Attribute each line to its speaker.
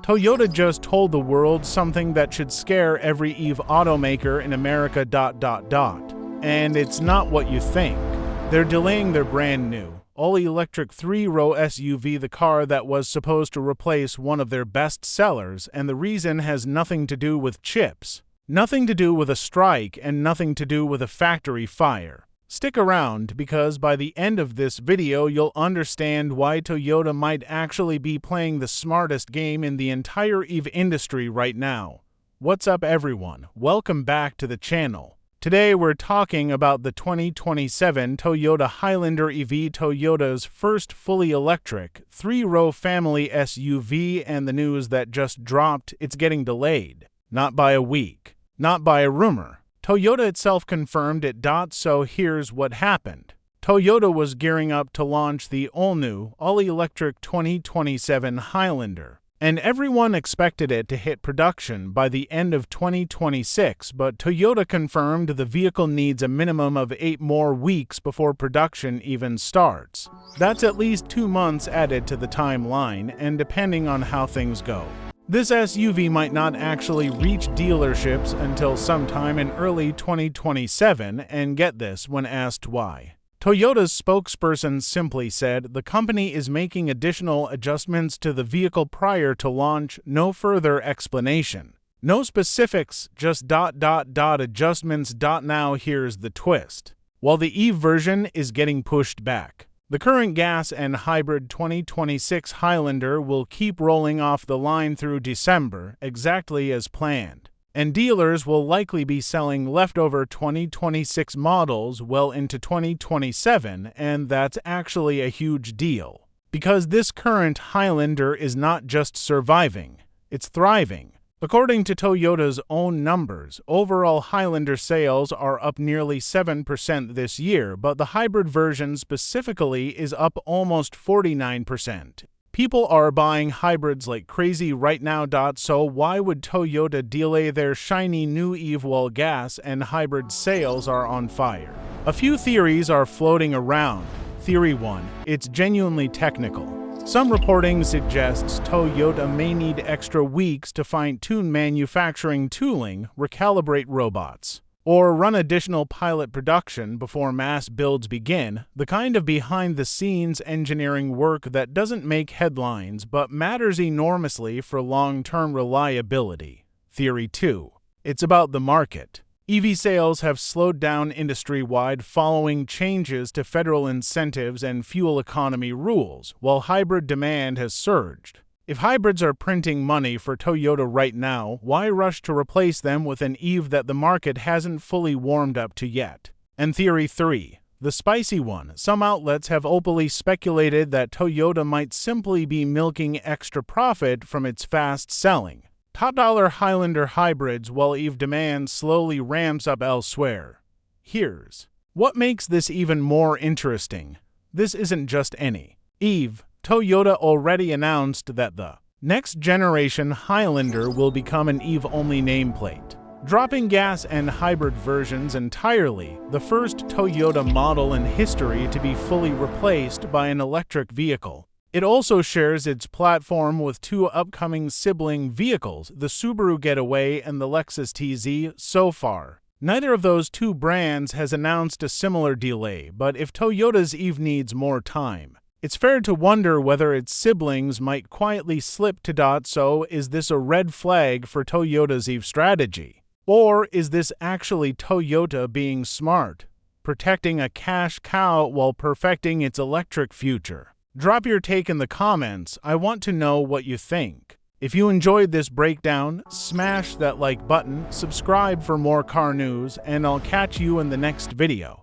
Speaker 1: Toyota just told the world something that should scare every EV automaker in America. And it's not what you think. They're delaying their brand new, all-electric 3-row SUV, the car that was supposed to replace one of their best sellers, and the reason has nothing to do with chips, nothing to do with a strike, and nothing to do with a factory fire. Stick around, because by the end of this video you'll understand why Toyota might actually be playing the smartest game in the entire EV industry right now. What's up everyone? Welcome back to the channel. Today we're talking about the 2027 Toyota Highlander EV, Toyota's first fully electric 3-row family SUV, and the news that just dropped: it's getting delayed. Not by a week, not by a rumor. Toyota itself confirmed it. So here's what happened. Toyota was gearing up to launch the all-new, all-electric 2027 Highlander, and everyone expected it to hit production by the end of 2026, but Toyota confirmed the vehicle needs a minimum of 8 more weeks before production even starts. That's at least 2 months added to the timeline, and depending on how things go, this SUV might not actually reach dealerships until sometime in early 2027, and get this, when asked why, Toyota's spokesperson simply said the company is making additional adjustments to the vehicle prior to launch. No further explanation. No specifics, just adjustments. Now here's the twist. While the EV version is getting pushed back, the current gas and hybrid 2026 Highlander will keep rolling off the line through December, exactly as planned. And dealers will likely be selling leftover 2026 models well into 2027, and that's actually a huge deal, because this current Highlander is not just surviving, it's thriving. According to Toyota's own numbers, overall Highlander sales are up nearly 7% this year, but the hybrid version specifically is up almost 49%. People are buying hybrids like crazy right now. So why would Toyota delay their shiny new EV while gas and hybrid sales are on fire? A few theories are floating around. Theory 1. It's genuinely technical. Some reporting suggests Toyota may need extra weeks to fine-tune manufacturing tooling, recalibrate robots, or run additional pilot production before mass builds begin, the kind of behind-the-scenes engineering work that doesn't make headlines but matters enormously for long-term reliability. Theory 2. It's about the market. EV sales have slowed down industry-wide following changes to federal incentives and fuel economy rules, while hybrid demand has surged. If hybrids are printing money for Toyota right now, why rush to replace them with an EV that the market hasn't fully warmed up to yet? And Theory 3, the spicy one. Some outlets have openly speculated that Toyota might simply be milking extra profit from its fast selling top-dollar Highlander hybrids while EV demand slowly ramps up elsewhere. Here's what makes this even more interesting. This isn't just any EV. Toyota already announced that the next generation Highlander will become an EV-only nameplate, dropping gas and hybrid versions entirely, the first Toyota model in history to be fully replaced by an electric vehicle. It also shares its platform with 2 upcoming sibling vehicles, the Subaru Getaway and the Lexus TZ. So far, neither of those 2 brands has announced a similar delay, but if Toyota's EV needs more time, it's fair to wonder whether its siblings might quietly slip to. So is this a red flag for Toyota's EV strategy? Or is this actually Toyota being smart, protecting a cash cow while perfecting its electric future? Drop your take in the comments. I want to know what you think. If you enjoyed this breakdown, smash that like button, subscribe for more car news, and I'll catch you in the next video.